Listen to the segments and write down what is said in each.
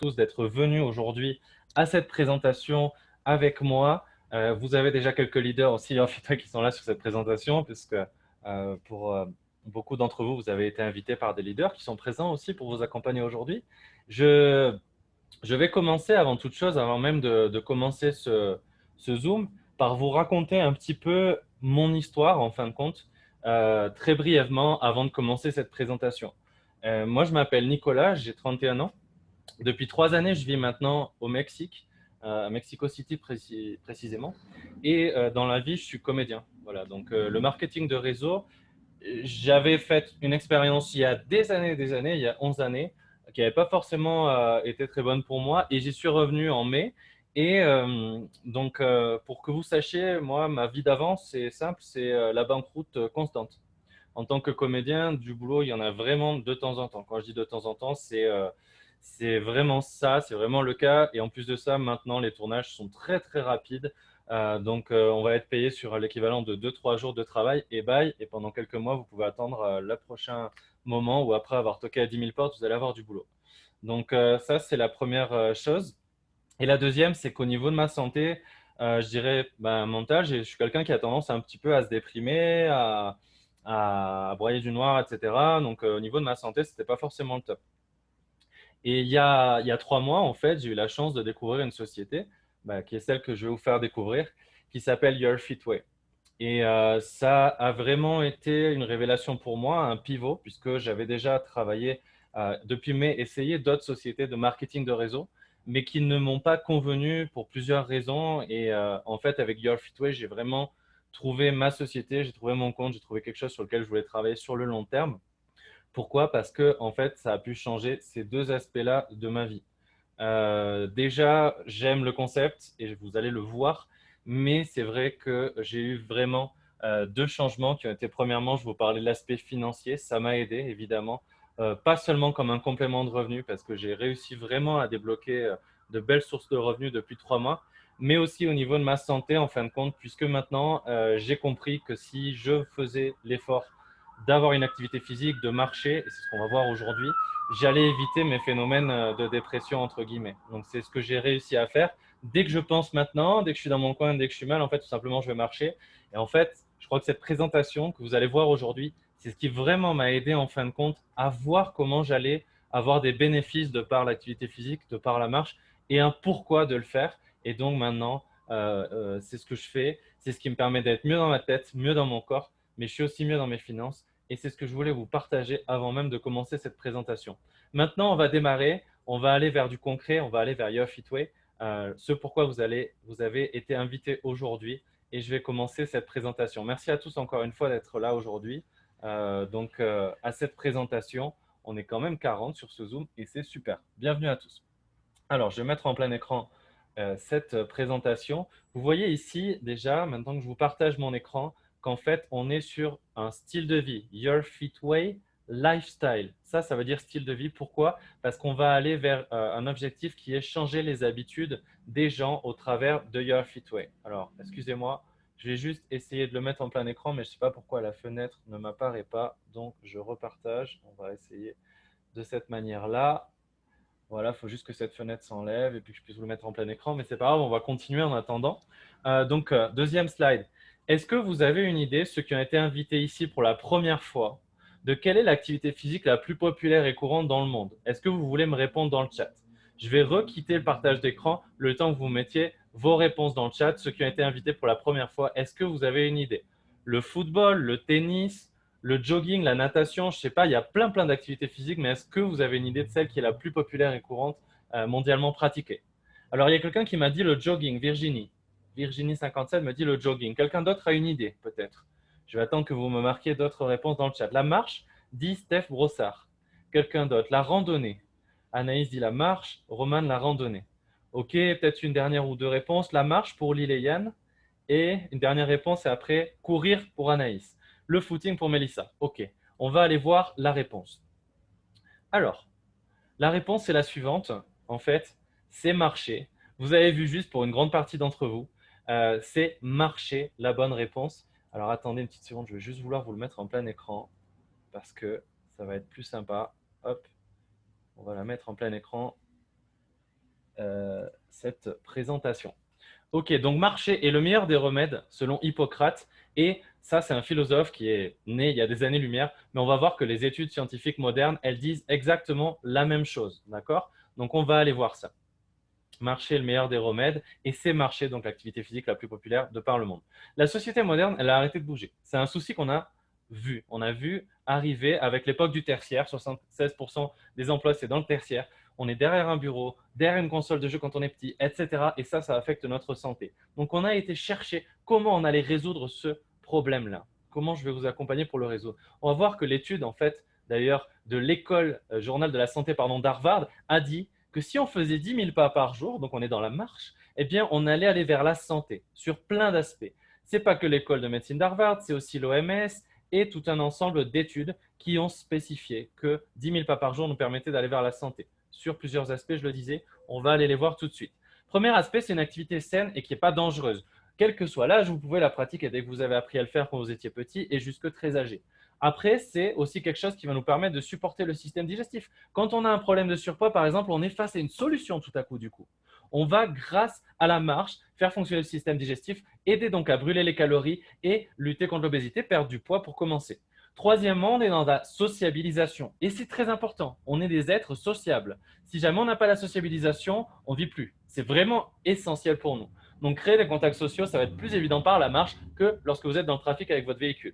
tous d'être venus aujourd'hui à cette présentation avec moi. Vous avez déjà quelques leaders aussi en fait, qui sont là sur cette présentation, puisque pour beaucoup d'entre vous, vous avez été invités par des leaders qui sont présents aussi pour vous accompagner aujourd'hui. Je, je vais commencer avant toute chose, avant même de commencer ce Zoom, par vous raconter un petit peu mon histoire, en fin de compte, très brièvement, avant de commencer cette présentation. Moi, je m'appelle Nicolas, j'ai 31 ans. Depuis 3 années, je vis maintenant au Mexique, à Mexico City précisément. Et dans la vie, je suis comédien. Voilà, donc le marketing de réseau, j'avais fait une expérience il y a des années, il y a 11 années, qui n'avait pas forcément été très bonne pour moi. Et j'y suis revenu en mai. Et pour que vous sachiez, moi, ma vie d'avant, c'est simple, c'est la banqueroute constante. En tant que comédien, du boulot, il y en a vraiment de temps en temps. Quand je dis de temps en temps, c'est vraiment ça, c'est vraiment le cas. Et en plus de ça, maintenant, les tournages sont très, très rapides. On va être payé sur l'équivalent de 2, 3 jours de travail et bye. Et pendant quelques mois, vous pouvez attendre le prochain moment où, après avoir toqué à 10 000 portes, vous allez avoir du boulot. Ça, c'est la première chose. Et la deuxième, c'est qu'au niveau de ma santé, je dirais mentale, je suis quelqu'un qui a tendance un petit peu à se déprimer, à broyer du noir, etc. Au niveau de ma santé, ce n'était pas forcément le top. Et il y a 3 mois, en fait, j'ai eu la chance de découvrir une société, qui est celle que je vais vous faire découvrir, qui s'appelle Your Fit Way. Et ça a vraiment été une révélation pour moi, un pivot, puisque j'avais déjà travaillé depuis mai, essayé d'autres sociétés de marketing de réseau, mais qui ne m'ont pas convenu pour plusieurs raisons. Et en fait, avec Your Fitway, j'ai vraiment trouvé ma société, j'ai trouvé mon compte, j'ai trouvé quelque chose sur lequel je voulais travailler sur le long terme. Pourquoi? Parce que en fait, ça a pu changer ces deux aspects-là de ma vie. Déjà, j'aime le concept et vous allez le voir, mais c'est vrai que j'ai eu vraiment deux changements qui ont été, premièrement, je vous parlais de l'aspect financier, ça m'a aidé évidemment, pas seulement comme un complément de revenus, parce que j'ai réussi vraiment à débloquer de belles sources de revenus depuis 3 mois, mais aussi au niveau de ma santé en fin de compte, puisque maintenant j'ai compris que si je faisais l'effort d'avoir une activité physique, de marcher, et c'est ce qu'on va voir aujourd'hui, j'allais éviter mes phénomènes de dépression, entre guillemets. Donc, c'est ce que j'ai réussi à faire. Dès que je pense maintenant, dès que je suis dans mon coin, dès que je suis mal, en fait, tout simplement, je vais marcher. Et en fait, je crois que cette présentation que vous allez voir aujourd'hui, c'est ce qui vraiment m'a aidé, en fin de compte, à voir comment j'allais avoir des bénéfices de par l'activité physique, de par la marche, et un pourquoi de le faire. Et donc, maintenant, c'est ce que je fais. C'est ce qui me permet d'être mieux dans ma tête, mieux dans mon corps, mais je suis aussi mieux dans mes finances. Et c'est ce que je voulais vous partager avant même de commencer cette présentation. Maintenant, on va démarrer, on va aller vers du concret, on va aller vers Your Fitway, ce pourquoi vous avez été invité aujourd'hui, et je vais commencer cette présentation. Merci à tous encore une fois d'être là aujourd'hui. À cette présentation, on est quand même 40 sur ce Zoom et c'est super. Bienvenue à tous. Alors, je vais mettre en plein écran cette présentation. Vous voyez ici déjà, maintenant que je vous partage mon écran, qu'en fait, on est sur un style de vie, Your Fit Way Lifestyle. Ça veut dire style de vie. Pourquoi? Parce qu'on va aller vers un objectif qui est changer les habitudes des gens au travers de Your Fit Way. Alors, excusez-moi, je vais juste essayer de le mettre en plein écran, mais je ne sais pas pourquoi la fenêtre ne m'apparaît pas. Donc, je repartage. On va essayer de cette manière-là. Voilà, il faut juste que cette fenêtre s'enlève et puis que je puisse vous le mettre en plein écran, mais c'est pas grave, on va continuer en attendant. Deuxième slide. Est-ce que vous avez une idée, ceux qui ont été invités ici pour la première fois, de quelle est l'activité physique la plus populaire et courante dans le monde? Est-ce que vous voulez me répondre dans le chat? Je vais requitter le partage d'écran le temps que vous mettiez vos réponses dans le chat. Ceux qui ont été invités pour la première fois, est-ce que vous avez une idée? Le football, le tennis, le jogging, la natation, je ne sais pas, il y a plein d'activités physiques, mais est-ce que vous avez une idée de celle qui est la plus populaire et courante mondialement pratiquée? Alors, il y a quelqu'un qui m'a dit le jogging, Virginie. Virginie57 me dit le jogging. Quelqu'un d'autre a une idée, peut-être? Je vais attendre que vous me marquiez d'autres réponses dans le chat. La marche, dit Steph Brossard. Quelqu'un d'autre? La randonnée. Anaïs dit la marche, Roman la randonnée. Ok, peut-être une dernière ou deux réponses. La marche pour Lille et Yann. Et une dernière réponse, et après, courir pour Anaïs. Le footing pour Mélissa. Ok, on va aller voir la réponse. Alors, la réponse est la suivante. En fait, c'est marcher. Vous avez vu juste pour une grande partie d'entre vous, c'est marcher la bonne réponse. Alors, attendez une petite seconde, je vais juste vouloir vous le mettre en plein écran parce que ça va être plus sympa. Hop, on va la mettre en plein écran. cette présentation. Ok, donc marcher est le meilleur des remèdes selon Hippocrate. Et ça, c'est un philosophe qui est né il y a des années-lumière. Mais on va voir que les études scientifiques modernes, elles disent exactement la même chose. D'accord? Donc, on va aller voir ça. Marcher est le meilleur des remèdes. Et c'est marcher, donc l'activité physique la plus populaire de par le monde. La société moderne, elle a arrêté de bouger. C'est un souci qu'on a vu. On a vu arriver avec l'époque du tertiaire. 76% des emplois, c'est dans le tertiaire. On est derrière un bureau, derrière une console de jeu quand on est petit, etc. Et ça affecte notre santé. Donc, on a été chercher comment on allait résoudre ce problème-là. Comment je vais vous accompagner pour le résoudre. On va voir que l'étude, en fait, d'ailleurs, de l'école journal de la santé d'Harvard a dit que si on faisait 10 000 pas par jour, donc on est dans la marche, eh bien, on allait aller vers la santé sur plein d'aspects. Ce n'est pas que l'école de médecine d'Harvard, c'est aussi l'OMS et tout un ensemble d'études qui ont spécifié que 10 000 pas par jour nous permettaient d'aller vers la santé. Sur plusieurs aspects, je le disais, on va aller les voir tout de suite. Premier aspect, c'est une activité saine et qui n'est pas dangereuse. Quel que soit l'âge, vous pouvez la pratiquer dès que vous avez appris à le faire quand vous étiez petit et jusque très âgé. Après, c'est aussi quelque chose qui va nous permettre de supporter le système digestif. Quand on a un problème de surpoids, par exemple, on est face à une solution tout à coup du coup. On va, grâce à la marche, faire fonctionner le système digestif, aider donc à brûler les calories et lutter contre l'obésité, perdre du poids pour commencer. Troisièmement, on est dans la sociabilisation. Et c'est très important. On est des êtres sociables. Si jamais on n'a pas la sociabilisation, on ne vit plus. C'est vraiment essentiel pour nous. Donc, créer des contacts sociaux, ça va être plus évident par la marche que lorsque vous êtes dans le trafic avec votre véhicule.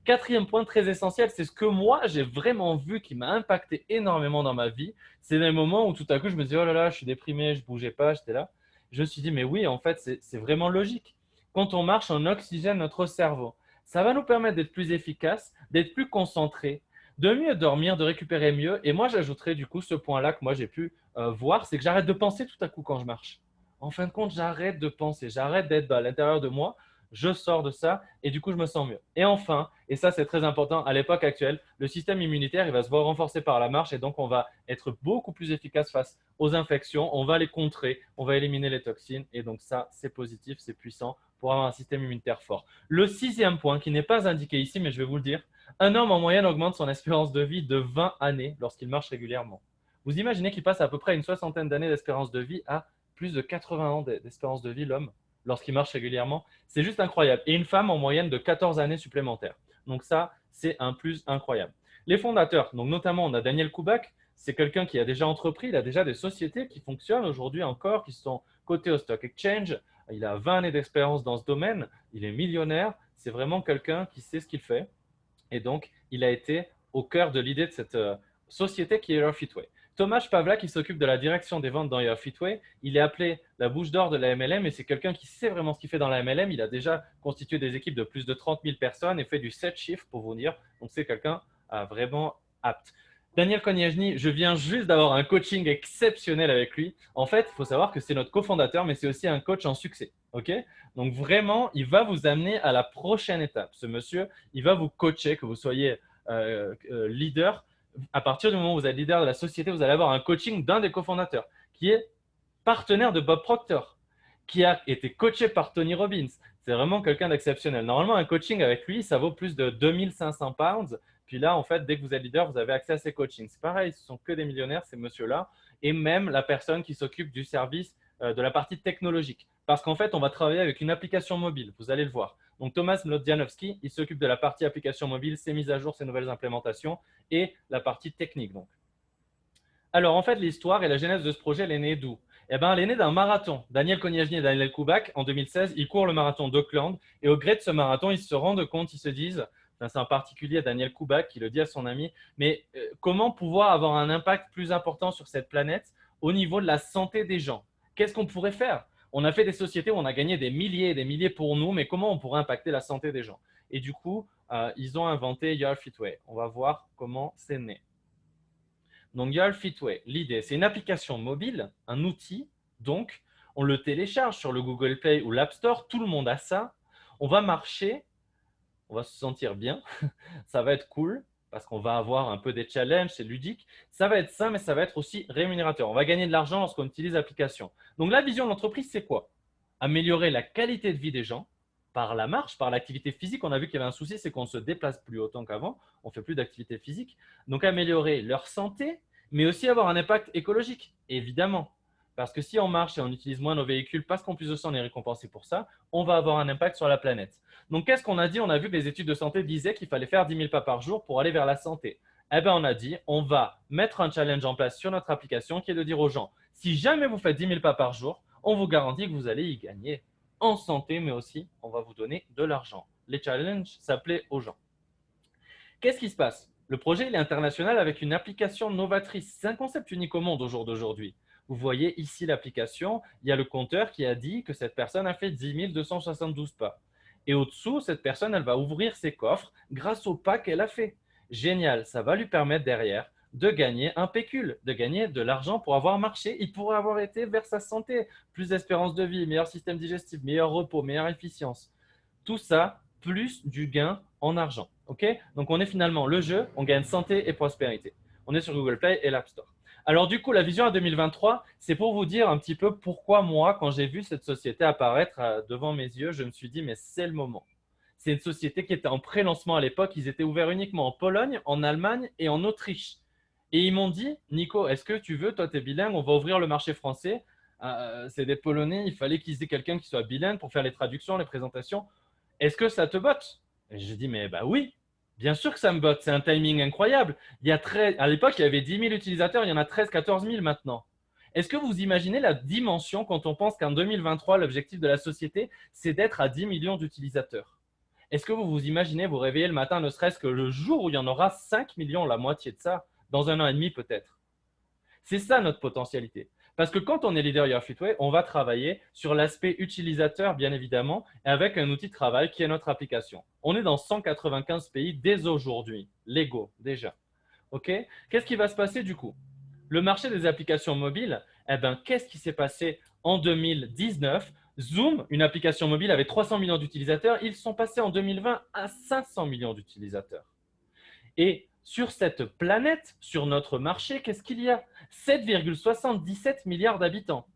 Quatrième point très essentiel, c'est ce que moi, j'ai vraiment vu qui m'a impacté énormément dans ma vie. C'est les moments où tout à coup, je me dis, oh là là, je suis déprimé, je ne bougeais pas, j'étais là. Je me suis dit, mais oui, en fait, c'est vraiment logique. Quand on marche, on oxygène notre cerveau. Ça va nous permettre d'être plus efficace, d'être plus concentré, de mieux dormir, de récupérer mieux. Et moi, j'ajouterais du coup ce point-là que moi, j'ai pu voir, c'est que j'arrête de penser tout à coup quand je marche. En fin de compte, j'arrête de penser, j'arrête d'être à l'intérieur de moi, je sors de ça et du coup, je me sens mieux. Et enfin, et ça, c'est très important, à l'époque actuelle, le système immunitaire, il va se voir renforcé par la marche et donc on va être beaucoup plus efficace face aux infections, on va les contrer, on va éliminer les toxines et donc ça, c'est positif, c'est puissant pour avoir un système immunitaire fort. Le sixième point, qui n'est pas indiqué ici, mais je vais vous le dire, un homme en moyenne augmente son espérance de vie de 20 années lorsqu'il marche régulièrement. Vous imaginez qu'il passe à peu près une soixantaine d'années d'espérance de vie à plus de 80 ans d'espérance de vie, l'homme, lorsqu'il marche régulièrement. C'est juste incroyable. Et une femme en moyenne de 14 années supplémentaires. Donc ça, c'est un plus incroyable. Les fondateurs, donc notamment on a Daniel Koubak, c'est quelqu'un qui a déjà entrepris, il a déjà des sociétés qui fonctionnent aujourd'hui encore, qui sont cotées au Stock Exchange. Il a 20 années d'expérience dans ce domaine, il est millionnaire, c'est vraiment quelqu'un qui sait ce qu'il fait. Et donc, il a été au cœur de l'idée de cette société qui est Your Fitway. Thomas Pavla, qui s'occupe de la direction des ventes dans Your Fitway, il est appelé la bouche d'or de la MLM et c'est quelqu'un qui sait vraiment ce qu'il fait dans la MLM. Il a déjà constitué des équipes de plus de 30 000 personnes et fait du 7 chiffres pour vous dire. Donc, c'est quelqu'un vraiment apte. Daniel Konieczny, je viens juste d'avoir un coaching exceptionnel avec lui. En fait, il faut savoir que c'est notre cofondateur, mais c'est aussi un coach en succès. Ok? Donc, vraiment, il va vous amener à la prochaine étape. Ce monsieur, il va vous coacher, que vous soyez leader. À partir du moment où vous êtes leader de la société, vous allez avoir un coaching d'un des cofondateurs qui est partenaire de Bob Proctor, qui a été coaché par Tony Robbins. C'est vraiment quelqu'un d'exceptionnel. Normalement, un coaching avec lui, ça vaut plus de 2500 pounds. Puis là, en fait, dès que vous êtes leader, vous avez accès à ces coachings. C'est pareil, ce sont que des millionnaires, ces messieurs-là. Et même la personne qui s'occupe du service de la partie technologique. Parce qu'en fait, on va travailler avec une application mobile. Vous allez le voir. Donc, Thomas Mlodzianowski, il s'occupe de la partie application mobile, ses mises à jour, ses nouvelles implémentations et la partie technique. Donc. Alors, en fait, l'histoire et la genèse de ce projet, elle est née d'où? Eh bien, elle est née d'un marathon. Daniel Konieczny et Daniel Koubak, en 2016, ils courent le marathon d'Auckland. Et au gré de ce marathon, ils se rendent compte, ils se disent, c'est en particulier Daniel Koubak qui le dit à son ami, mais comment pouvoir avoir un impact plus important sur cette planète au niveau de la santé des gens? Qu'est-ce qu'on pourrait faire? On a fait des sociétés où on a gagné des milliers et des milliers pour nous, mais comment on pourrait impacter la santé des gens? Et du coup, ils ont inventé Your Fitway. On va voir comment c'est né. Donc, Your Fitway, l'idée, c'est une application mobile, un outil. Donc, on le télécharge sur le Google Play ou l'App Store. Tout le monde a ça. On va marcher, on va se sentir bien. Ça va être cool parce qu'on va avoir un peu des challenges, c'est ludique. Ça va être ça, mais ça va être aussi rémunérateur. On va gagner de l'argent lorsqu'on utilise l'application. Donc, la vision de l'entreprise, c'est quoi? Améliorer la qualité de vie des gens par la marche, par l'activité physique. On a vu qu'il y avait un souci, c'est qu'on ne se déplace plus autant qu'avant. On ne fait plus d'activité physique. Donc, améliorer leur santé, mais aussi avoir un impact écologique, évidemment. Parce que si on marche et on utilise moins nos véhicules, parce qu'en plus de ça, on est récompensé pour ça, on va avoir un impact sur la planète. Donc, qu'est-ce qu'on a dit? On a vu que les études de santé disaient qu'il fallait faire 10 000 pas par jour pour aller vers la santé. Eh bien, on a dit, on va mettre un challenge en place sur notre application qui est de dire aux gens, si jamais vous faites 10 000 pas par jour, on vous garantit que vous allez y gagner en santé, mais aussi, on va vous donner de l'argent. Les challenges s'appelaient aux gens. Qu'est-ce qui se passe? Le projet il est international avec une application novatrice. C'est un concept unique au monde au jour d'aujourd'hui. Vous voyez ici l'application, il y a le compteur qui a dit que cette personne a fait 10 272 pas. Et au-dessous, cette personne, elle va ouvrir ses coffres grâce au pas qu'elle a fait. Génial, ça va lui permettre derrière de gagner un pécule, de gagner de l'argent pour avoir marché. Il pourrait avoir été vers sa santé, plus d'espérance de vie, meilleur système digestif, meilleur repos, meilleure efficience. Tout ça, plus du gain en argent. Okay, donc, on est finalement le jeu, on gagne santé et prospérité. On est sur Google Play et l'App Store. Alors, du coup, la vision à 2023, c'est pour vous dire un petit peu pourquoi moi, quand j'ai vu cette société apparaître devant mes yeux, je me suis dit, mais c'est le moment. C'est une société qui était en pré-lancement à l'époque. Ils étaient ouverts uniquement en Pologne, en Allemagne et en Autriche. Et ils m'ont dit, Nico, est-ce que tu veux, toi, tu es bilingue, on va ouvrir le marché français. C'est des Polonais, il fallait qu'ils aient quelqu'un qui soit bilingue pour faire les traductions, les présentations. Est-ce que ça te botte? Et je dis, mais bah oui, bien sûr que ça me botte. C'est un timing incroyable. À l'époque, il y avait 10 000 utilisateurs, il y en a 13, 14 000 maintenant. Est-ce que vous imaginez la dimension quand on pense qu'en 2023, l'objectif de la société, c'est d'être à 10 millions d'utilisateurs? Est-ce que vous vous imaginez vous réveiller le matin, ne serait-ce que le jour où il y en aura 5 millions, la moitié de ça, dans un an et demi peut-être? C'est ça notre potentialité. Parce que quand on est leader Your Fitway, on va travailler sur l'aspect utilisateur, bien évidemment, et avec un outil de travail qui est notre application. On est dans 195 pays dès aujourd'hui, légaux déjà. OK? Qu'est-ce qui va se passer du coup? Le marché des applications mobiles, eh ben, qu'est-ce qui s'est passé en 2019? Zoom, une application mobile avec 300 millions d'utilisateurs, ils sont passés en 2020 à 500 millions d'utilisateurs. Et sur cette planète, sur notre marché, qu'est-ce qu'il y a? 7,77 milliards d'habitants.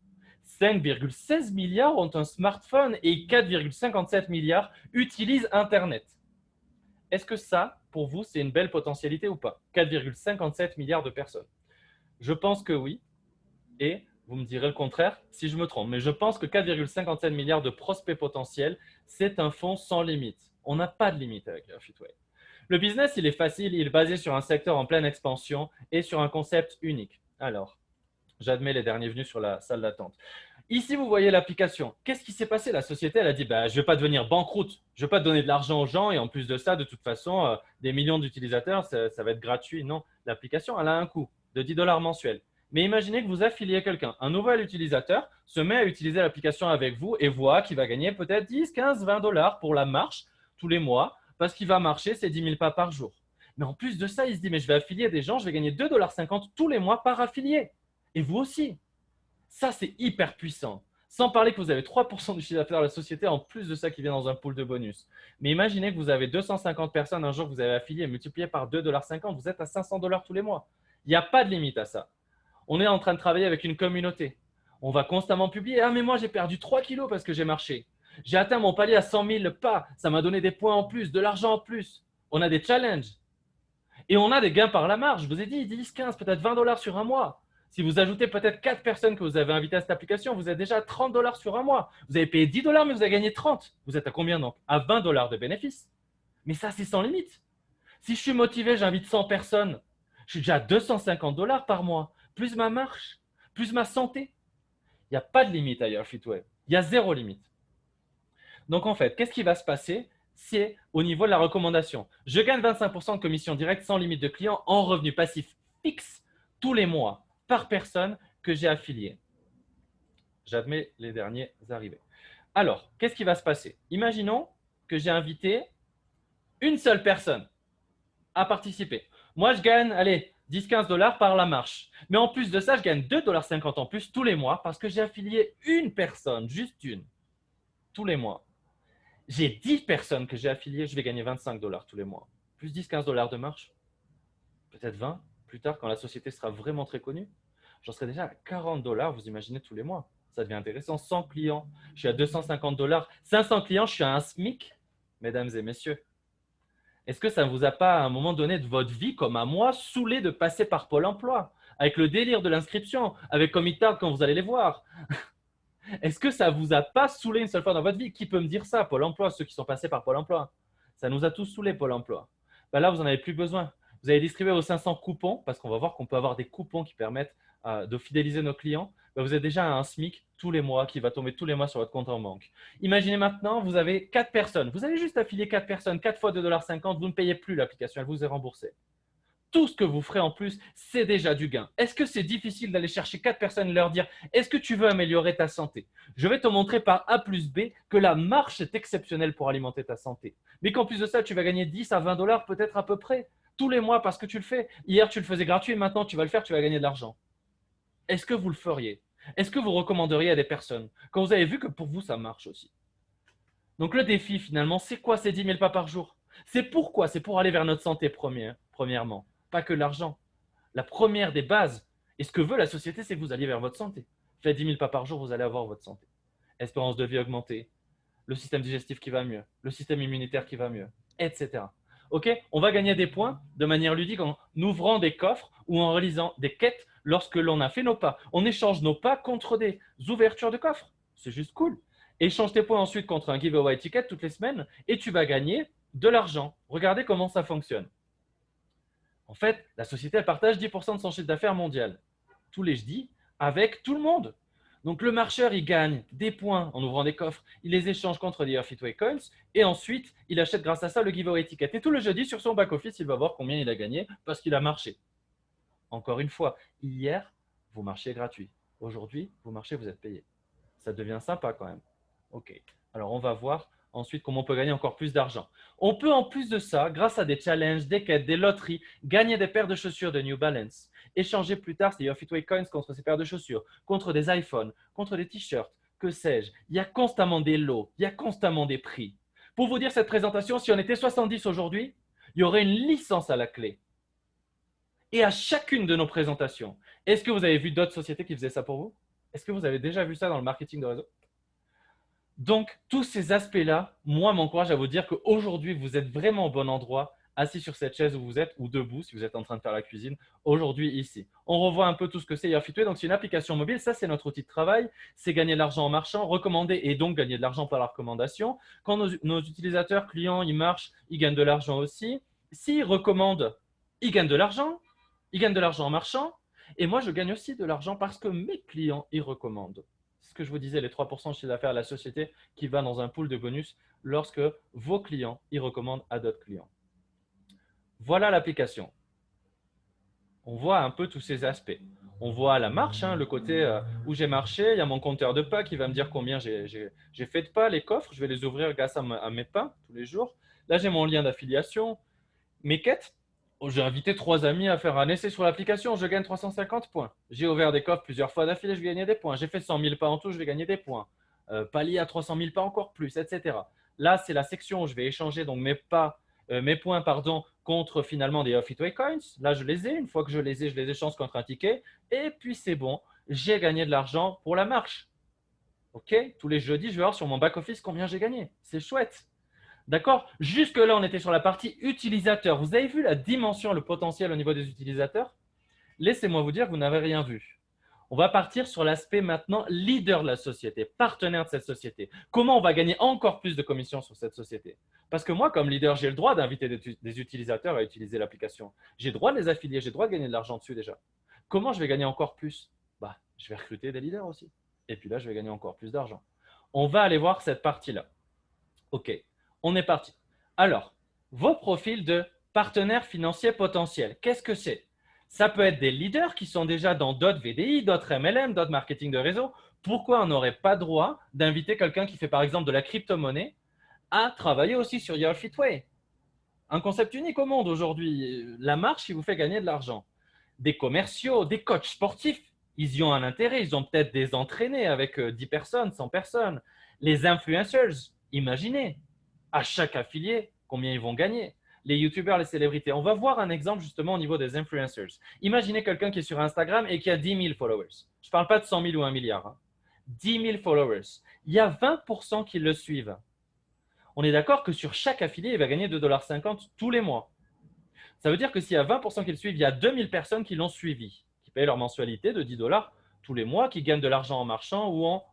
5,16 milliards ont un smartphone et 4,57 milliards utilisent Internet. Est-ce que ça, pour vous, c'est une belle potentialité ou pas? 4,57 milliards de personnes. Je pense que oui. Et vous me direz le contraire si je me trompe. Mais je pense que 4,57 milliards de prospects potentiels, c'est un fonds sans limite. On n'a pas de limite avec Fitway. Le business, il est facile, il est basé sur un secteur en pleine expansion et sur un concept unique. Alors, j'admets les derniers venus sur la salle d'attente. Ici, vous voyez l'application. Qu'est-ce qui s'est passé? La société, elle a dit, bah, je ne vais pas devenir banqueroute, je ne vais pas donner de l'argent aux gens et en plus de ça, de toute façon, des millions d'utilisateurs, ça va être gratuit. Non, l'application, elle a un coût de 10 dollars mensuels. Mais imaginez que vous affiliez quelqu'un, un nouvel utilisateur se met à utiliser l'application avec vous et voit qu'il va gagner peut-être 10, 15, 20 dollars pour la marche tous les mois parce qu'il va marcher ses 10 000 pas par jour. Mais en plus de ça, il se dit, mais je vais affilier des gens, je vais gagner 2,50 dollars tous les mois par affilié. Et vous aussi. Ça, c'est hyper puissant. Sans parler que vous avez 3% du chiffre d'affaires de la société, en plus de ça qui vient dans un pool de bonus. Mais imaginez que vous avez 250 personnes un jour que vous avez affilié, multiplié par 2,50 $, vous êtes à 500 dollars tous les mois. Il n'y a pas de limite à ça. On est en train de travailler avec une communauté. On va constamment publier. Ah, mais moi, j'ai perdu 3 kilos parce que j'ai marché. J'ai atteint mon palier à 100 000 pas. Ça m'a donné des points en plus, de l'argent en plus. On a des challenges. Et on a des gains par la marge. Je vous ai dit 10, 15, peut-être 20 dollars sur un mois. Si vous ajoutez peut-être 4 personnes que vous avez invitées à cette application, vous êtes déjà à 30 dollars sur un mois. Vous avez payé 10 dollars, mais vous avez gagné 30. Vous êtes à combien donc? À 20 dollars de bénéfices. Mais ça, c'est sans limite. Si je suis motivé, j'invite 100 personnes. Je suis déjà à 250 dollars par mois, plus ma marche, plus ma santé. Il n'y a pas de limite à Your Fitway. Il y a zéro limite. Donc, en fait, qu'est-ce qui va se passer? C'est au niveau de la recommandation. Je gagne 25% de commission directe sans limite de clients en revenu passif fixe tous les mois par personne que j'ai affiliée. J'admets les derniers arrivés. Alors, qu'est-ce qui va se passer? Imaginons que j'ai invité une seule personne à participer. Moi, je gagne, allez, 10-15 dollars par la marche. Mais en plus de ça, je gagne 2,50 $ en plus tous les mois parce que j'ai affilié une personne, juste une, tous les mois. J'ai 10 personnes que j'ai affiliées, je vais gagner 25 dollars tous les mois. Plus 10-15 dollars de marche, peut-être 20 plus tard quand la société sera vraiment très connue. J'en serai déjà à 40 dollars, vous imaginez, tous les mois. Ça devient intéressant. 100 clients, je suis à 250 dollars. 500 clients, je suis à un SMIC, mesdames et messieurs. Est-ce que ça ne vous a pas, à un moment donné de votre vie, comme à moi, saoulé de passer par Pôle emploi? avec le délire de l'inscription, avec comme ils tardent quand vous allez les voir. Est-ce que ça vous a pas saoulé une seule fois dans votre vie? Qui peut me dire ça? Pôle emploi, ceux qui sont passés par Pôle emploi. Ça nous a tous saoulés, Pôle emploi. Ben là, vous n'en avez plus besoin. Vous allez distribuer vos 500 coupons, parce qu'on va voir qu'on peut avoir des coupons qui permettent de fidéliser nos clients. Ben, vous êtes déjà à un SMIC tous les mois qui va tomber tous les mois sur votre compte en banque. Imaginez maintenant, vous avez 4 personnes. Vous avez juste affilié 4 personnes, 4 fois 2,50 $. Vous ne payez plus l'application, elle vous est remboursée. Tout ce que vous ferez en plus, c'est déjà du gain. Est-ce que c'est difficile d'aller chercher 4 personnes et leur dire « Est-ce que tu veux améliorer ta santé ?» Je vais te montrer par A plus B que la marche est exceptionnelle pour alimenter ta santé. Mais qu'en plus de ça, tu vas gagner 10 à 20 $ peut-être à peu près tous les mois parce que tu le fais. Hier, tu le faisais gratuit, maintenant tu vas le faire, tu vas gagner de l'argent. Est-ce que vous le feriez? Est-ce que vous recommanderiez à des personnes quand vous avez vu que pour vous, ça marche aussi? Donc le défi finalement, c'est quoi ces 10 000 pas par jour? C'est pourquoi? C'est pour aller vers notre santé premièrement, pas que l'argent. La première des bases, et ce que veut la société, c'est que vous alliez vers votre santé. Faites 10 000 pas par jour, vous allez avoir votre santé. Espérance de vie augmentée, le système digestif qui va mieux, le système immunitaire qui va mieux, etc. Ok? On va gagner des points de manière ludique en ouvrant des coffres ou en réalisant des quêtes lorsque l'on a fait nos pas. On échange nos pas contre des ouvertures de coffres. C'est juste cool. Échange tes points ensuite contre un giveaway ticket toutes les semaines et tu vas gagner de l'argent. Regardez comment ça fonctionne. En fait, la société, elle partage 10% de son chiffre d'affaires mondial, tous les jeudis, avec tout le monde. Donc, le marcheur, il gagne des points en ouvrant des coffres, il les échange contre des Earthfitway Coins et ensuite, il achète grâce à ça le giveaway ticket. Et tout le jeudi, sur son back-office, il va voir combien il a gagné parce qu'il a marché. Encore une fois, hier, vous marchiez gratuit. Aujourd'hui, vous marchez, vous êtes payé. Ça devient sympa quand même. Ok. Alors, on va voir ensuite comment on peut gagner encore plus d'argent. On peut en plus de ça, grâce à des challenges, des quêtes, des loteries, gagner des paires de chaussures de New Balance, échanger plus tard ces Earthfitway Coins contre ces paires de chaussures, contre des iPhones, contre des t-shirts, que sais-je. Il y a constamment des lots, il y a constamment des prix. Pour vous dire cette présentation, si on était 70 aujourd'hui, il y aurait une licence à la clé. Et à chacune de nos présentations, est-ce que vous avez vu d'autres sociétés qui faisaient ça pour vous? Est-ce que vous avez déjà vu ça dans le marketing de réseau? Donc, tous ces aspects-là, moi, m'encouragent à vous dire qu'aujourd'hui, vous êtes vraiment au bon endroit, assis sur cette chaise où vous êtes, ou debout si vous êtes en train de faire la cuisine, aujourd'hui, ici. On revoit un peu tout ce que c'est Earthfitway. Donc, c'est une application mobile. Ça, c'est notre outil de travail. C'est gagner de l'argent en marchant, recommander et donc gagner de l'argent par la recommandation. Quand nos utilisateurs, clients, ils marchent, ils gagnent de l'argent aussi. S'ils recommandent, ils gagnent de l'argent. Ils gagnent de l'argent en marchant. Et moi, je gagne aussi de l'argent parce que mes clients, ils recommandent. C'est ce que je vous disais, les 3% de chiffre d'affaires à la société qui va dans un pool de bonus lorsque vos clients y recommandent à d'autres clients. Voilà l'application. On voit un peu tous ces aspects. On voit la marche, hein, le côté où j'ai marché. Il y a mon compteur de pas qui va me dire combien j'ai fait de pas, les coffres. Je vais les ouvrir grâce à mes pas tous les jours. Là, j'ai mon lien d'affiliation, mes quêtes. J'ai invité 3 amis à faire un essai sur l'application. Je gagne 350 points. J'ai ouvert des coffres plusieurs fois d'affilée. Je vais gagner des points. J'ai fait 100 000 pas en tout. Je vais gagner des points. Palier à 300 000 pas encore plus, etc. Là, c'est la section où je vais échanger donc mes points contre finalement des Earthfitway Coins. Là, je les ai. Une fois que je les échange contre un ticket. Et puis, c'est bon. J'ai gagné de l'argent pour la marche. OK? Tous les jeudis, je vais voir sur mon back-office combien j'ai gagné. C'est chouette. D'accord? Jusque-là, on était sur la partie utilisateur. Vous avez vu la dimension, le potentiel au niveau des utilisateurs? Laissez-moi vous dire que vous n'avez rien vu. On va partir sur l'aspect maintenant leader de la société, partenaire de cette société. Comment on va gagner encore plus de commissions sur cette société? Parce que moi, comme leader, j'ai le droit d'inviter des utilisateurs à utiliser l'application. J'ai le droit de les affilier, j'ai le droit de gagner de l'argent dessus déjà. Comment je vais gagner encore plus? Bah, je vais recruter des leaders aussi. Et puis là, je vais gagner encore plus d'argent. On va aller voir cette partie-là. OK, on est parti. Alors, vos profils de partenaires financiers potentiels, qu'est-ce que c'est? Ça peut être des leaders qui sont déjà dans d'autres VDI, d'autres MLM, d'autres marketing de réseau. Pourquoi on n'aurait pas droit d'inviter quelqu'un qui fait par exemple de la crypto-monnaie à travailler aussi sur Earthfitway? Un concept unique au monde aujourd'hui. La marche qui vous fait gagner de l'argent. Des commerciaux, des coachs sportifs, ils y ont un intérêt. Ils ont peut-être des entraînés avec 10 personnes, 100 personnes. Les influencers, imaginez, à chaque affilié, combien ils vont gagner. Les youtubeurs, les célébrités. On va voir un exemple justement au niveau des influencers. Imaginez quelqu'un qui est sur Instagram et qui a 10 000 followers. Je ne parle pas de 100 000 ou 1 milliard. Hein. 10 000 followers. Il y a 20% qui le suivent. On est d'accord que sur chaque affilié, il va gagner 2,50 $ tous les mois. Ça veut dire que s'il y a 20% qui le suivent, il y a 2000 personnes qui l'ont suivi, qui payent leur mensualité de 10 dollars tous les mois, qui gagnent de l'argent en marchant ou en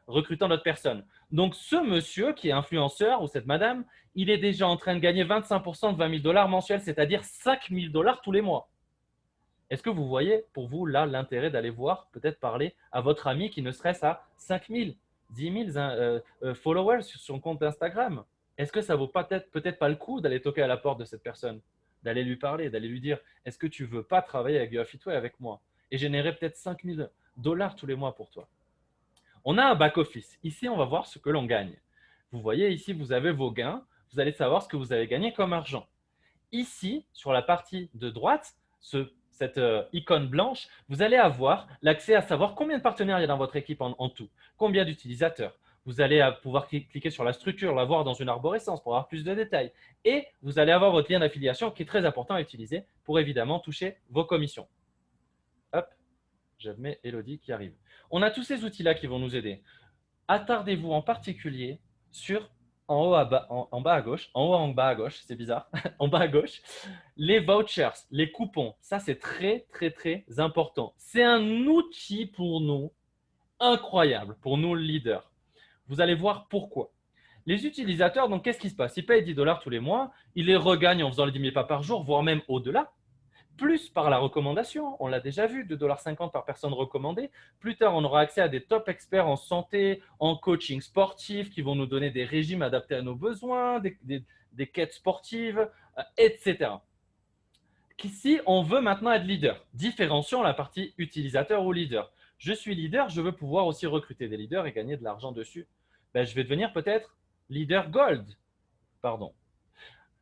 recrutant d'autres personnes. Donc, ce monsieur qui est influenceur ou cette madame, il est déjà en train de gagner 25% de 20 000 dollars mensuels, c'est-à-dire 5 000 dollars tous les mois. Est-ce que vous voyez pour vous là l'intérêt d'aller voir, peut-être parler à votre ami qui ne serait-ce à 5 000, 10 000 followers sur son compte Instagram? Est-ce que ça vaut peut-être pas le coup d'aller toquer à la porte de cette personne, d'aller lui parler, d'aller lui dire est-ce que tu veux pas travailler avec YouAfitWay avec moi et générer peut-être 5 000 dollars tous les mois pour toi? On a un back-office. Ici, on va voir ce que l'on gagne. Vous voyez ici, vous avez vos gains. Vous allez savoir ce que vous avez gagné comme argent. Ici, sur la partie de droite, cette icône blanche, vous allez avoir l'accès à savoir combien de partenaires il y a dans votre équipe en tout, combien d'utilisateurs. Vous allez pouvoir cliquer sur la structure, la voir dans une arborescence pour avoir plus de détails. Et vous allez avoir votre lien d'affiliation qui est très important à utiliser pour évidemment toucher vos commissions. Hop, je mets Elodie qui arrive. On a tous ces outils-là qui vont nous aider. Attardez-vous en particulier sur en haut en bas à gauche, en haut en bas à gauche, c'est bizarre, en bas à gauche, les vouchers, les coupons. Ça, c'est très, très, très important. C'est un outil pour nous incroyable, pour nous leaders. Vous allez voir pourquoi. Les utilisateurs, donc, qu'est-ce qui se passe? Ils payent 10 dollars tous les mois, ils les regagnent en faisant les 10 000 pas par jour, voire même au-delà. Plus par la recommandation, on l'a déjà vu, 2,50 $ par personne recommandée. Plus tard, on aura accès à des top experts en santé, en coaching sportif qui vont nous donner des régimes adaptés à nos besoins, des quêtes sportives, etc. Ici, on veut maintenant être leader. Différencions la partie utilisateur ou leader. Je suis leader, je veux pouvoir aussi recruter des leaders et gagner de l'argent dessus. Ben, je vais devenir peut-être leader gold. Pardon.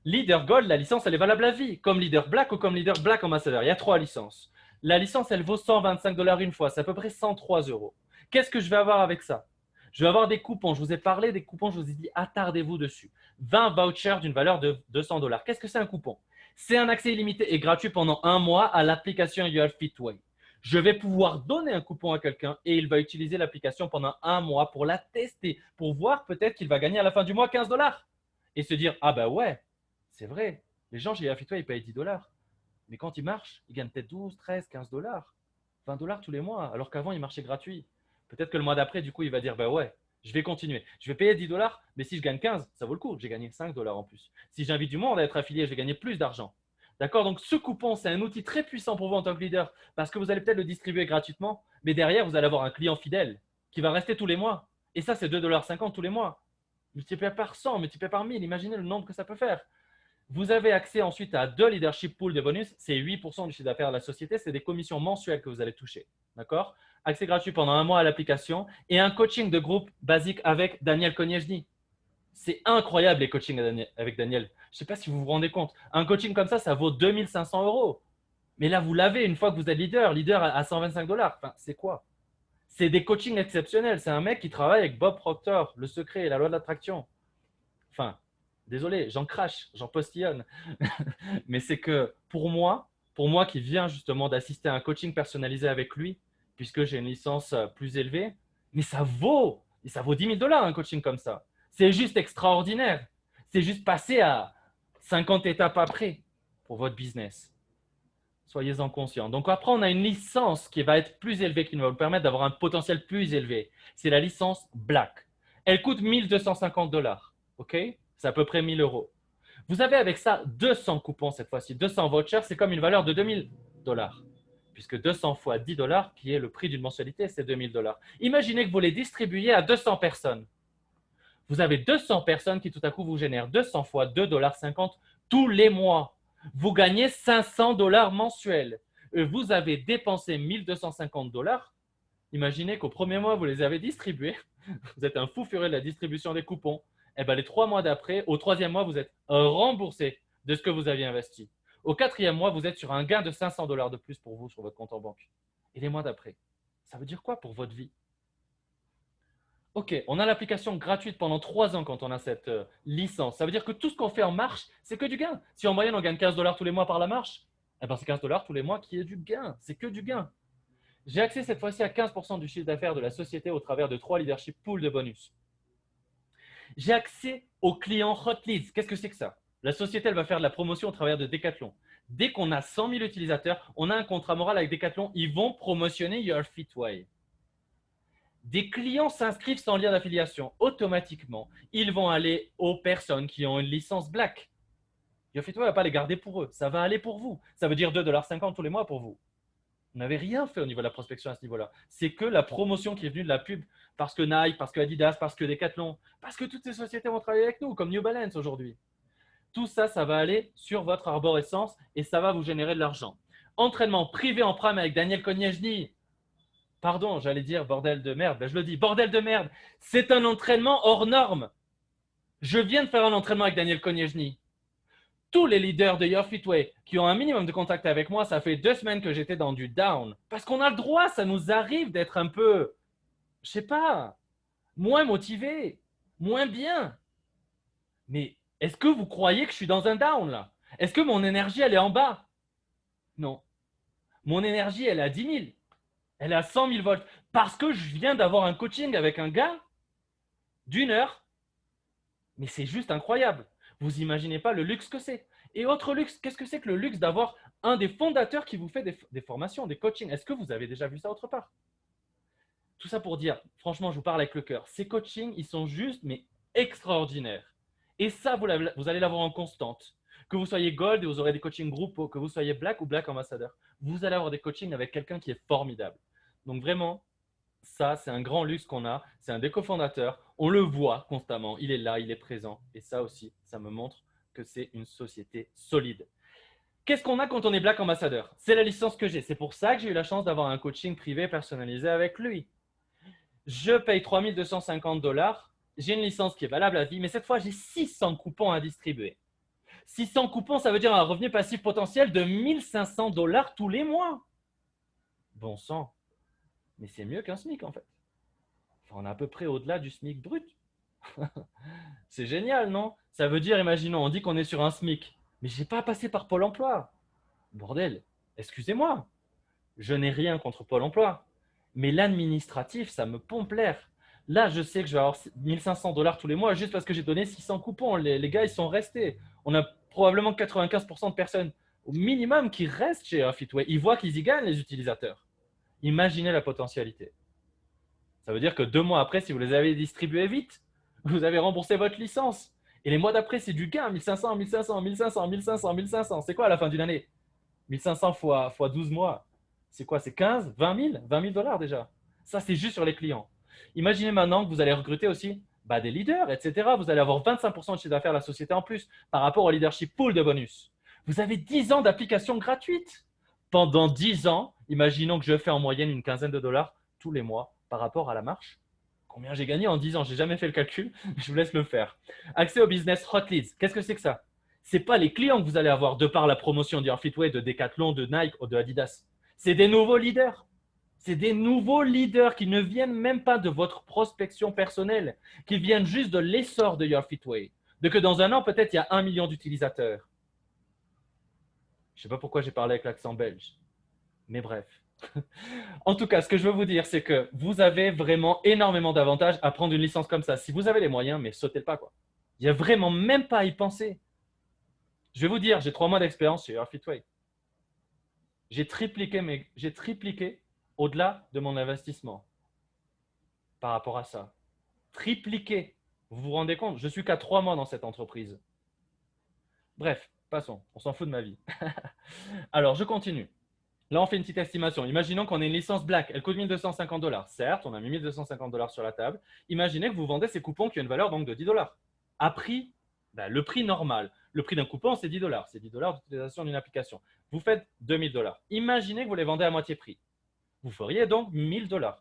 Leader Gold, la licence, elle est valable à vie, comme Leader Black ou comme Leader Black Ambassadeur. Il y a 3 licences. La licence, elle vaut 125 $ une fois. C'est à peu près 103 €. Qu'est-ce que je vais avoir avec ça? Je vais avoir des coupons. Je vous ai parlé des coupons, je vous ai dit, attardez-vous dessus. 20 vouchers d'une valeur de 200 $. Qu'est-ce que c'est un coupon? C'est un accès illimité et gratuit pendant un mois à l'application YouAfitWay. Je vais pouvoir donner un coupon à quelqu'un et il va utiliser l'application pendant un mois pour la tester, pour voir peut-être qu'il va gagner à la fin du mois 15 $ et se dire, ah ben ouais, c'est vrai, les gens chez YouAfitWay, ils payent 10 $. Mais quand ils marchent, ils gagnent peut-être 12, 13, 15 $, 20 $ tous les mois, alors qu'avant, ils marchaient gratuits. Peut-être que le mois d'après, du coup, il va dire, bah ouais, je vais continuer. Je vais payer 10 $, mais si je gagne 15, ça vaut le coup. J'ai gagné 5 $ en plus. Si j'invite du monde à être affilié, je vais gagner plus d'argent. D'accord? Donc, ce coupon, c'est un outil très puissant pour vous en tant que leader parce que vous allez peut-être le distribuer gratuitement, mais derrière, vous allez avoir un client fidèle qui va rester tous les mois. Et ça, c'est 2,50 $ tous les mois. Multiplié par 100, multiplié par 1000, imaginez le nombre que ça peut faire. Vous avez accès ensuite à 2 leadership pools de bonus. C'est 8% du chiffre d'affaires de la société. C'est des commissions mensuelles que vous allez toucher. D'accord? Accès gratuit pendant un mois à l'application et un coaching de groupe basique avec Daniel Konieczny. C'est incroyable les coachings avec Daniel. Je ne sais pas si vous vous rendez compte. Un coaching comme ça vaut 2500 €. Mais là, vous l'avez une fois que vous êtes leader à 125 $. Enfin, c'est quoi? C'est des coachings exceptionnels. C'est un mec qui travaille avec Bob Proctor, Le Secret et la loi de l'attraction. Enfin, désolé, j'en crache, j'en postillonne. Mais c'est que pour moi qui viens justement d'assister à un coaching personnalisé avec lui, puisque j'ai une licence plus élevée, mais ça vaut 10 000 $ un coaching comme ça. C'est juste extraordinaire. C'est juste passer à 50 étapes après pour votre business. Soyez-en conscients. Donc après, on a une licence qui va être plus élevée, qui va vous permettre d'avoir un potentiel plus élevé. C'est la licence Black. Elle coûte 1 250 $. OK? C'est à peu près 1 000 €. Vous avez avec ça 200 coupons cette fois-ci. 200 vouchers, c'est comme une valeur de 2 000 $. Puisque 200 fois 10 $, qui est le prix d'une mensualité, c'est 2 000 $. Imaginez que vous les distribuiez à 200 personnes. Vous avez 200 personnes qui tout à coup vous génèrent 200 fois 2,50 $ tous les mois. Vous gagnez 500 $ mensuels. Vous avez dépensé 1 250 $. Imaginez qu'au premier mois, vous les avez distribués. Vous êtes un fou furieux de la distribution des coupons. Et bien, les 3 mois d'après, au 3e mois, vous êtes remboursé de ce que vous aviez investi. Au 4e mois, vous êtes sur un gain de 500 $ de plus pour vous sur votre compte en banque. Et les mois d'après, ça veut dire quoi pour votre vie? Ok, on a l'application gratuite pendant 3 ans quand on a cette licence. Ça veut dire que tout ce qu'on fait en marche, c'est que du gain. Si en moyenne, on gagne 15 $ tous les mois par la marche, eh ben, c'est 15 $ tous les mois qui est du gain. C'est que du gain. J'ai accès cette fois-ci à 15% du chiffre d'affaires de la société au travers de 3 leadership pools de bonus. J'ai accès aux clients hot leads. Qu'est-ce que c'est que ça? La société, elle va faire de la promotion au travers de Decathlon. Dès qu'on a 100 000 utilisateurs, on a un contrat moral avec Decathlon. Ils vont promotionner Your Fit Way. Des clients s'inscrivent sans lien d'affiliation. Automatiquement, ils vont aller aux personnes qui ont une licence Black. Your Fit Way ne va pas les garder pour eux. Ça va aller pour vous. Ça veut dire 2,50 $ tous les mois pour vous. Vous n'avez rien fait au niveau de la prospection à ce niveau-là. C'est que la promotion qui est venue de la pub parce que Nike, parce que Adidas, parce que Decathlon, parce que toutes ces sociétés vont travailler avec nous, comme New Balance aujourd'hui. Tout ça, ça va aller sur votre arborescence et ça va vous générer de l'argent. Entraînement privé en prime avec Daniel Konieczny. Pardon, j'allais dire bordel de merde. Ben, je le dis, bordel de merde. C'est un entraînement hors norme. Je viens de faire un entraînement avec Daniel Konieczny. Tous les leaders de Your Fit Way qui ont un minimum de contact avec moi, ça fait 2 semaines que j'étais dans du down. Parce qu'on a le droit, ça nous arrive d'être un peu, je sais pas, moins motivé, moins bien. Mais est-ce que vous croyez que je suis dans un down là? Est-ce que mon énergie, elle est en bas? Non. Mon énergie, elle est à 10 000. Elle est à 100 000 volts. Parce que je viens d'avoir un coaching avec un gars d'1 heure. Mais c'est juste incroyable. Vous imaginez pas le luxe que c'est. Et autre luxe, qu'est-ce que c'est que le luxe d'avoir un des fondateurs qui vous fait des formations, des coachings? Est-ce que vous avez déjà vu ça autre part? Tout ça pour dire, franchement, je vous parle avec le cœur. Ces coachings, ils sont juste, mais extraordinaires. Et ça, vous allez l'avoir en constante. Que vous soyez Gold et vous aurez des coachings groupes, que vous soyez Black ou Black Ambassadeur, vous allez avoir des coachings avec quelqu'un qui est formidable. Donc vraiment, ça, c'est un grand luxe qu'on a. C'est un des cofondateurs. On le voit constamment. Il est là, il est présent. Et ça aussi, ça me montre que c'est une société solide. Qu'est-ce qu'on a quand on est Black Ambassadeur? C'est la licence que j'ai. C'est pour ça que j'ai eu la chance d'avoir un coaching privé personnalisé avec lui. Je paye 3 250 $. J'ai une licence qui est valable à vie, mais cette fois, j'ai 600 coupons à distribuer. 600 coupons, ça veut dire un revenu passif potentiel de 1 500 $ tous les mois. Bon sang. Mais c'est mieux qu'un SMIC en fait. Enfin, on est à peu près au-delà du SMIC brut. C'est génial, non? Ça veut dire, imaginons, on dit qu'on est sur un SMIC, mais je n'ai pas passé par Pôle emploi. Bordel, excusez-moi, je n'ai rien contre Pôle emploi, mais l'administratif, ça me pompe l'air. Là, je sais que je vais avoir 1 500 $ tous les mois juste parce que j'ai donné 600 coupons. Les gars, ils sont restés. On a probablement 95% de personnes au minimum qui restent chez Fitway. Ils voient qu'ils y gagnent, les utilisateurs. Imaginez la potentialité. Ça veut dire que 2 mois après, si vous les avez distribués vite, vous avez remboursé votre licence. Et les mois d'après, c'est du gain, 1500, 1500, 1500, 1500, 1500. C'est quoi à la fin d'une année? 1500 fois 12 mois. C'est quoi? C'est 15, 20 000? 20 000 $ déjà. Ça, c'est juste sur les clients. Imaginez maintenant que vous allez recruter aussi des leaders, etc. Vous allez avoir 25% de chiffre d'affaires de la société en plus par rapport au leadership pool de bonus. Vous avez 10 ans d'application gratuite. Pendant 10 ans, imaginons que je fais en moyenne une quinzaine de dollars tous les mois par rapport à la marche. Combien j'ai gagné en 10 ans? Je n'ai jamais fait le calcul, je vous laisse le faire. Accès au business hot leads, qu'est-ce que c'est que ça? Ce n'est pas les clients que vous allez avoir de par la promotion du Fitway, de Decathlon, de Nike ou de Adidas. C'est des nouveaux leaders. C'est des nouveaux leaders qui ne viennent même pas de votre prospection personnelle, qui viennent juste de l'essor de Your Fitway. De que dans un an, peut-être, il y a 1 million d'utilisateurs. Je ne sais pas pourquoi j'ai parlé avec l'accent belge. Mais bref. En tout cas, ce que je veux vous dire, c'est que vous avez vraiment énormément d'avantages à prendre une licence comme ça. Si vous avez les moyens, mais sautez le pas, quoi. Il n'y a vraiment même pas à y penser. Je vais vous dire, j'ai 3 mois d'expérience chez Your Fitway. J'ai tripliqué au-delà de mon investissement par rapport à ça. Tripliqué. Vous vous rendez compte? Je suis qu'à 3 mois dans cette entreprise. Bref, passons. On s'en fout de ma vie. Alors, je continue. Là, on fait une petite estimation. Imaginons qu'on ait une licence Black. Elle coûte 1 250 $. Certes, on a mis 1 250 $ sur la table. Imaginez que vous vendez ces coupons qui ont une valeur donc de 10 $. À prix, le prix normal. Le prix d'un coupon, c'est 10 $. C'est 10 $ d'utilisation d'une application. Vous faites 2 000 $. Imaginez que vous les vendez à moitié prix. Vous feriez donc 1 000 $.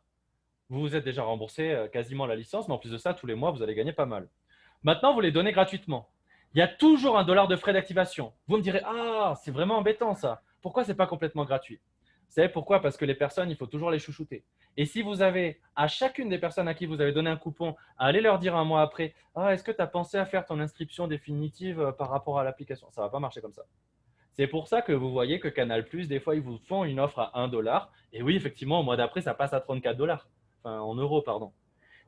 Vous vous êtes déjà remboursé quasiment la licence, mais en plus de ça, tous les mois, vous allez gagner pas mal. Maintenant, vous les donnez gratuitement. Il y a toujours $1 de frais d'activation. Vous me direz, ah, c'est vraiment embêtant ça. Pourquoi ce n'est pas complètement gratuit? Vous savez pourquoi? Parce que les personnes, il faut toujours les chouchouter. Et si vous avez, à chacune des personnes à qui vous avez donné un coupon, à aller leur dire un mois après, ah, est-ce que tu as pensé à faire ton inscription définitive par rapport à l'application? Ça ne va pas marcher comme ça. C'est pour ça que vous voyez que Canal+, des fois, ils vous font une offre à 1 $. Et oui, effectivement, au mois d'après, ça passe à 34 $. Enfin, en euros, pardon.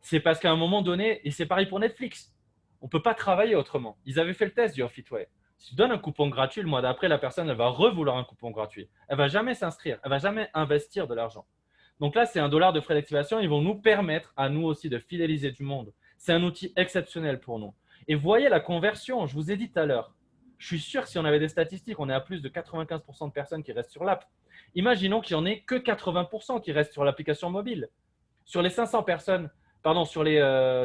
C'est parce qu'à un moment donné, et c'est pareil pour Netflix, on ne peut pas travailler autrement. Ils avaient fait le test du Fitway. Si tu donnes un coupon gratuit, le mois d'après, la personne, elle va revouloir un coupon gratuit. Elle ne va jamais s'inscrire, elle ne va jamais investir de l'argent. Donc là, c'est $1 de frais d'activation. Ils vont nous permettre à nous aussi de fidéliser du monde. C'est un outil exceptionnel pour nous. Et voyez la conversion, je vous ai dit tout à l'heure. Je suis sûr que si on avait des statistiques, on est à plus de 95% de personnes qui restent sur l'app. Imaginons qu'il n'y en ait que 80% qui restent sur l'application mobile. Sur les 500 personnes, pardon, sur les,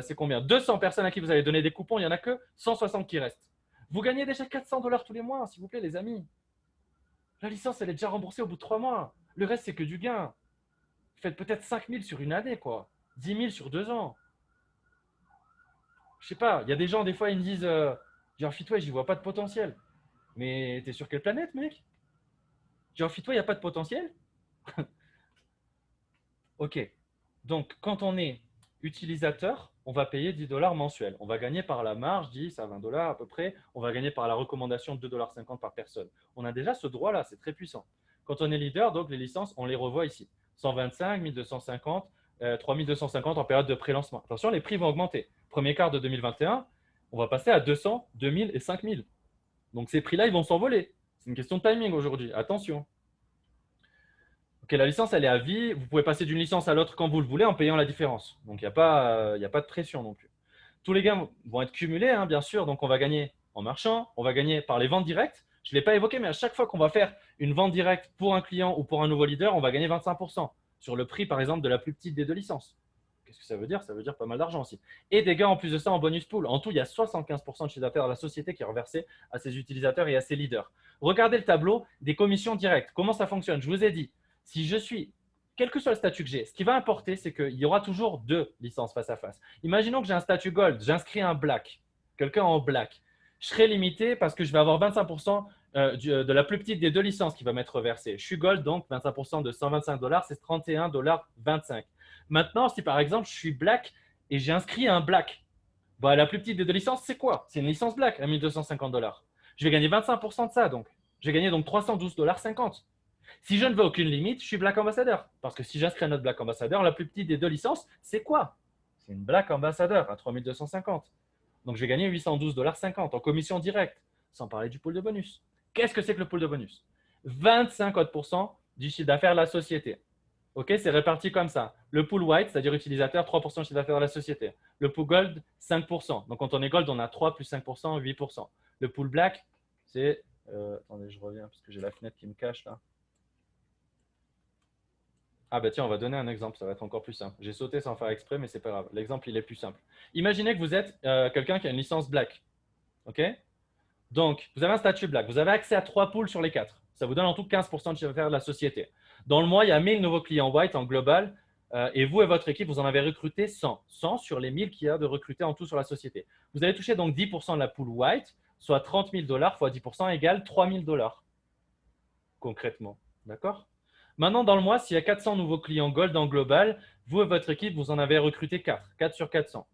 c'est combien 200 personnes à qui vous allez donner des coupons, il n'y en a que 160 qui restent. Vous gagnez déjà $400 tous les mois, s'il vous plaît, les amis. La licence, elle est déjà remboursée au bout de 3 mois. Le reste, c'est que du gain. Faites peut-être 5 000 sur une année, quoi. 10 000 sur 2 ans. Je sais pas, il y a des gens, des fois, ils me disent Fit-Way, j'y vois pas de potentiel. Mais t'es sur quelle planète, mec Fit-Way, il n'y a pas de potentiel. Ok. Donc, quand on est utilisateur, on va payer $10 mensuels. On va gagner par la marge, 10 à $20 à peu près. On va gagner par la recommandation de $2,50 par personne. On a déjà ce droit-là, c'est très puissant. Quand on est leader, donc les licences, on les revoit ici. 125, 1250, 3250 en période de pré-lancement. Attention, les prix vont augmenter. Premier quart de 2021, on va passer à 200, 2000 et 5000. Donc ces prix-là, ils vont s'envoler. C'est une question de timing aujourd'hui. Attention. Ok, la licence, elle est à vie. Vous pouvez passer d'une licence à l'autre quand vous le voulez en payant la différence. Donc, il n'y a pas de pression non plus. Tous les gains vont être cumulés, hein, bien sûr. Donc, on va gagner en marchant, on va gagner par les ventes directes. Je ne l'ai pas évoqué, mais à chaque fois qu'on va faire une vente directe pour un client ou pour un nouveau leader, on va gagner 25% sur le prix, par exemple, de la plus petite des 2 licences. Qu'est-ce que ça veut dire? Ça veut dire pas mal d'argent aussi. Et des gains en plus de ça en bonus pool. En tout, il y a 75% de chiffre d'affaires de la société qui est reversé à ses utilisateurs et à ses leaders. Regardez le tableau des commissions directes. Comment ça fonctionne? Je vous ai dit, si je suis, quel que soit le statut que j'ai, ce qui va importer, c'est qu'il y aura toujours 2 licences face à face. Imaginons que j'ai un statut gold, j'inscris un black, quelqu'un en black. Je serai limité parce que je vais avoir 25% de la plus petite des 2 licences qui va m'être reversée. Je suis gold, donc 25% de $125, c'est $31,25. Maintenant, si par exemple je suis black et j'ai inscrit un black, bah, la plus petite des 2 licences, c'est quoi? C'est une licence black à $1 250. Je vais gagner 25% de ça, donc. Je vais gagner donc $312,50. Si je ne veux aucune limite, je suis Black Ambassadeur. Parce que si j'inscris un autre Black Ambassadeur, la plus petite des 2 licences, c'est quoi? C'est une Black Ambassadeur à 3250. Donc, je vais gagner $812,50 en commission directe, sans parler du pool de bonus. Qu'est-ce que c'est que le pool de bonus? 25% du chiffre d'affaires de la société. Ok, c'est réparti comme ça. Le pool white, c'est-à-dire utilisateur, 3% de chiffre d'affaires de la société. Le pool gold, 5%. Donc, quand on est gold, on a 3 plus 5%, 8%. Le pool black, c'est… attendez, je reviens parce que j'ai la fenêtre qui me cache là. Ah bah tiens, on va donner un exemple, ça va être encore plus simple. J'ai sauté sans faire exprès, mais c'est pas grave. L'exemple, il est plus simple. Imaginez que vous êtes quelqu'un qui a une licence black. OK? Donc, vous avez un statut black. Vous avez accès à 3 pools sur les 4. Ça vous donne en tout 15% de chiffre d'affaires de la société. Dans le mois, il y a 1000 nouveaux clients white en global. Et vous et votre équipe, vous en avez recruté 100. 100 sur les 1000 qu'il y a de recrutés en tout sur la société. Vous allez toucher donc 10% de la pool white, soit $30,000 fois 10% égale $3,000 concrètement. D'accord? Maintenant, dans le mois, s'il y a 400 nouveaux clients Gold en global, vous et votre équipe, vous en avez recruté 4, 4 sur 400.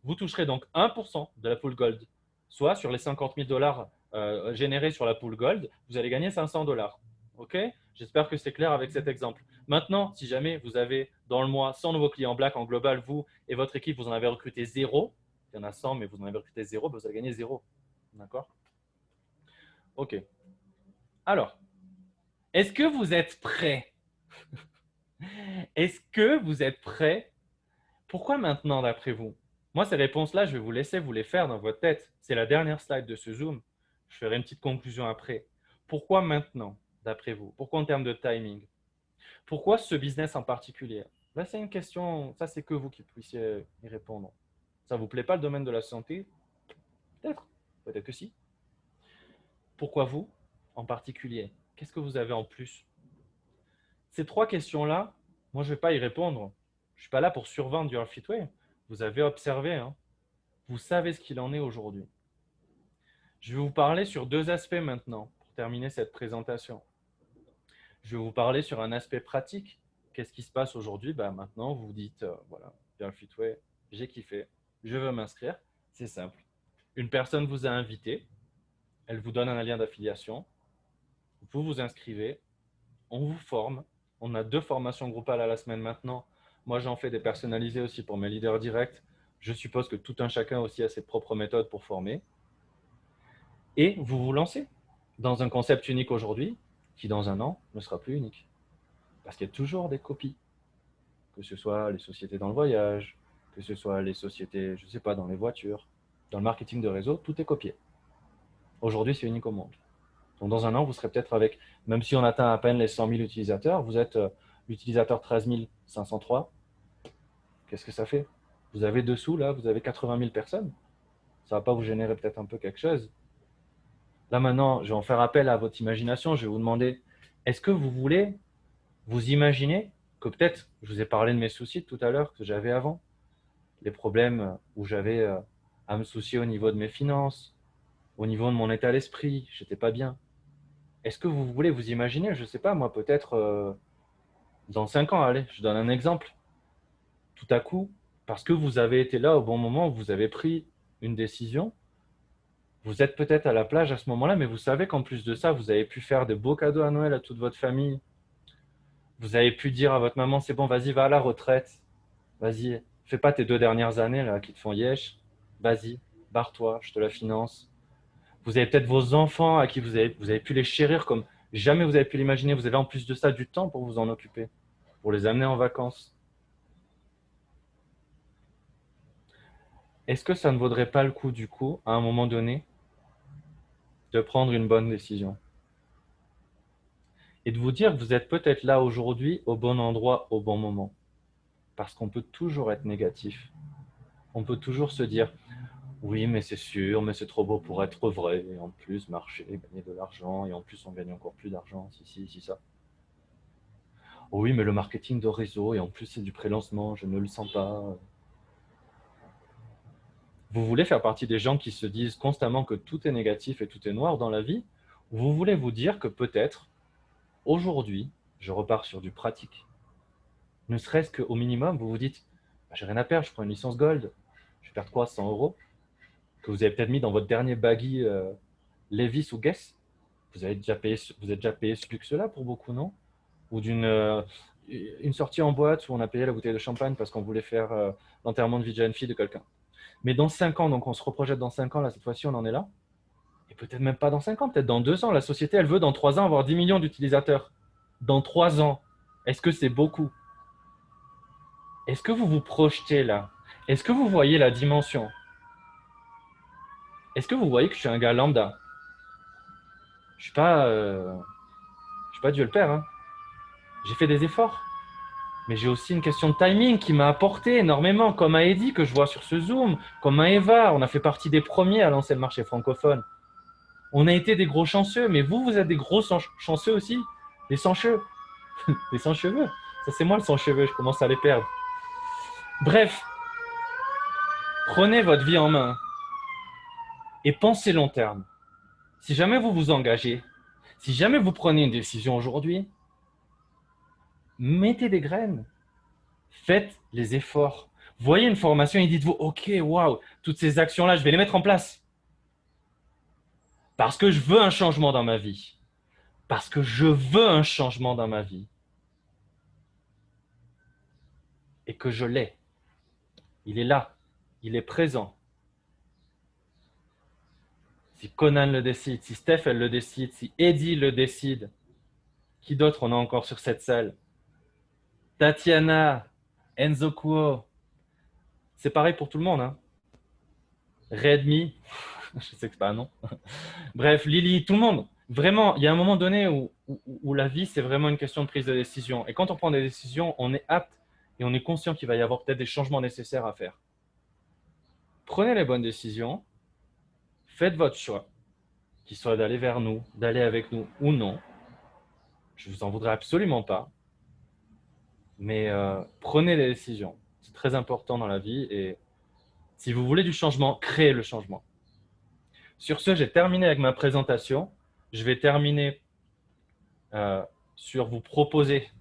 Vous toucherez donc 1% de la pool Gold, soit sur les $50,000 générés sur la pool Gold, vous allez gagner $500. OK? J'espère que c'est clair avec cet exemple. Maintenant, si jamais vous avez dans le mois 100 nouveaux clients Black en global, vous et votre équipe, vous en avez recruté 0, il y en a 100, mais vous en avez recruté 0, vous allez gagner 0. D'accord? OK. Alors, est-ce que vous êtes prêts? Est-ce que vous êtes prêts? Pourquoi maintenant, d'après vous? Moi, ces réponses-là, je vais vous laisser vous les faire dans votre tête. C'est la dernière slide de ce Zoom. Je ferai une petite conclusion après. Pourquoi maintenant, d'après vous? Pourquoi en termes de timing? Pourquoi ce business en particulier? Là, c'est une question, ça, c'est que vous qui puissiez y répondre. Ça ne vous plaît pas le domaine de la santé? Peut-être. Peut-être que si. Pourquoi vous en particulier? Qu'est-ce que vous avez en plus? Ces 3 questions-là, moi, je ne vais pas y répondre. Je ne suis pas là pour survendre du Fit-Way. Vous avez observé, hein. Vous savez ce qu'il en est aujourd'hui. Je vais vous parler sur 2 aspects maintenant pour terminer cette présentation. Je vais vous parler sur un aspect pratique. Qu'est-ce qui se passe aujourd'hui? Maintenant, vous vous dites, voilà, Fit-Way, j'ai kiffé, je veux m'inscrire. C'est simple. Une personne vous a invité, elle vous donne un lien d'affiliation, vous vous inscrivez, on vous forme. On a 2 formations groupales à la semaine maintenant. Moi, j'en fais des personnalisées aussi pour mes leaders directs. Je suppose que tout un chacun aussi a ses propres méthodes pour former. et vous vous lancez dans un concept unique aujourd'hui qui, dans un an, ne sera plus unique. Parce qu'il y a toujours des copies, que ce soit les sociétés dans le voyage, que ce soit les sociétés, je ne sais pas, dans les voitures, dans le marketing de réseau, tout est copié. Aujourd'hui, c'est unique au monde. Donc, dans un an, vous serez peut-être avec, même si on atteint à peine les 100 000 utilisateurs, vous êtes l'utilisateur 13 503. Qu'est-ce que ça fait? Vous avez dessous, là, vous avez 80 000 personnes. Ça ne va pas vous générer peut-être un peu quelque chose? Là, maintenant, je vais en faire appel à votre imagination. Je vais vous demander, est-ce que vous voulez vous imaginer que peut-être, je vous ai parlé de mes soucis tout à l'heure que j'avais avant, les problèmes où j'avais à me soucier au niveau de mes finances, au niveau de mon état d'esprit, j'étais pas bien. Est-ce que vous voulez vous imaginer, je ne sais pas, moi, peut-être dans 5 ans, allez, je donne un exemple. Tout à coup, parce que vous avez été là au bon moment, vous avez pris une décision, vous êtes peut-être à la plage à ce moment-là, mais vous savez qu'en plus de ça, vous avez pu faire de beaux cadeaux à Noël à toute votre famille. Vous avez pu dire à votre maman, c'est bon, vas-y, va à la retraite. Vas-y, fais pas tes 2 dernières années là qui te font yesh. Vas-y, barre-toi, je te la finance. Vous avez peut-être vos enfants à qui vous avez pu les chérir comme jamais vous avez pu l'imaginer. Vous avez en plus de ça du temps pour vous en occuper, pour les amener en vacances. Est-ce que ça ne vaudrait pas le coup, du coup, à un moment donné, de prendre une bonne décision et de vous dire que vous êtes peut-être là aujourd'hui au bon endroit, au bon moment? Parce qu'on peut toujours être négatif. On peut toujours se dire, oui, mais c'est sûr, mais c'est trop beau pour être vrai. Et en plus, marcher, gagner de l'argent, et en plus, on gagne encore plus d'argent, si, ça. Oui, mais le marketing de réseau, et en plus, c'est du pré-lancement, je ne le sens pas. Vous voulez faire partie des gens qui se disent constamment que tout est négatif et tout est noir dans la vie? Ou vous voulez vous dire que peut-être, aujourd'hui, je repars sur du pratique. Ne serait-ce qu'au minimum, vous vous dites, bah, j'ai rien à perdre, je prends une licence Gold, je vais perdre quoi, 100 euros, que vous avez peut-être mis dans votre dernier baggy Levi's ou Guess. Vous êtes déjà payé ce luxe-là pour beaucoup, non? Ou une sortie en boîte où on a payé la bouteille de champagne parce qu'on voulait faire l'enterrement de vie de jeune fille de quelqu'un. Mais dans 5 ans, donc on se reprojette dans 5 ans, là, cette fois-ci, on en est là. Et peut-être même pas dans 5 ans, peut-être dans 2 ans. La société, elle veut dans 3 ans avoir 10 millions d'utilisateurs. Dans 3 ans, est-ce que c'est beaucoup? Est-ce que vous vous projetez là? Est-ce que vous voyez la dimension? Est-ce que vous voyez que je suis un gars lambda? Je suis pas, je suis pas Dieu le Père, hein. J'ai fait des efforts. Mais j'ai aussi une question de timing qui m'a apporté énormément, comme à Eddy que je vois sur ce Zoom, comme à Eva. On a fait partie des premiers à lancer le marché francophone. On a été des gros chanceux, mais vous, vous êtes des gros chanceux aussi. Des sans cheveux. Des sans cheveux. Ça, c'est moi le sans cheveux, je commence à les perdre. Bref, prenez votre vie en main et pensez long terme. Si jamais vous vous engagez, si jamais vous prenez une décision aujourd'hui, mettez des graines. Faites les efforts. Voyez une formation et dites-vous, OK, waouh, toutes ces actions-là, je vais les mettre en place. Parce que je veux un changement dans ma vie. Parce que je veux un changement dans ma vie. Et que je l'ai. Il est là. Il est présent. Si Conan le décide, si Steph elle le décide, si Eddie le décide, qui d'autre on a encore sur cette salle? Tatiana, Enzo Kuo. C'est pareil pour tout le monde, hein. Redmi, je sais que c'est pas un nom. Bref, Lily, tout le monde. Vraiment, il y a un moment donné où la vie, c'est vraiment une question de prise de décision. Et quand on prend des décisions, on est apte et on est conscient qu'il va y avoir peut-être des changements nécessaires à faire. Prenez les bonnes décisions, faites votre choix, qu'il soit d'aller vers nous, d'aller avec nous ou non. Je ne vous en voudrais absolument pas. Mais prenez les décisions. C'est très important dans la vie. Et si vous voulez du changement, créez le changement. Sur ce, j'ai terminé avec ma présentation. Je vais terminer sur vous proposer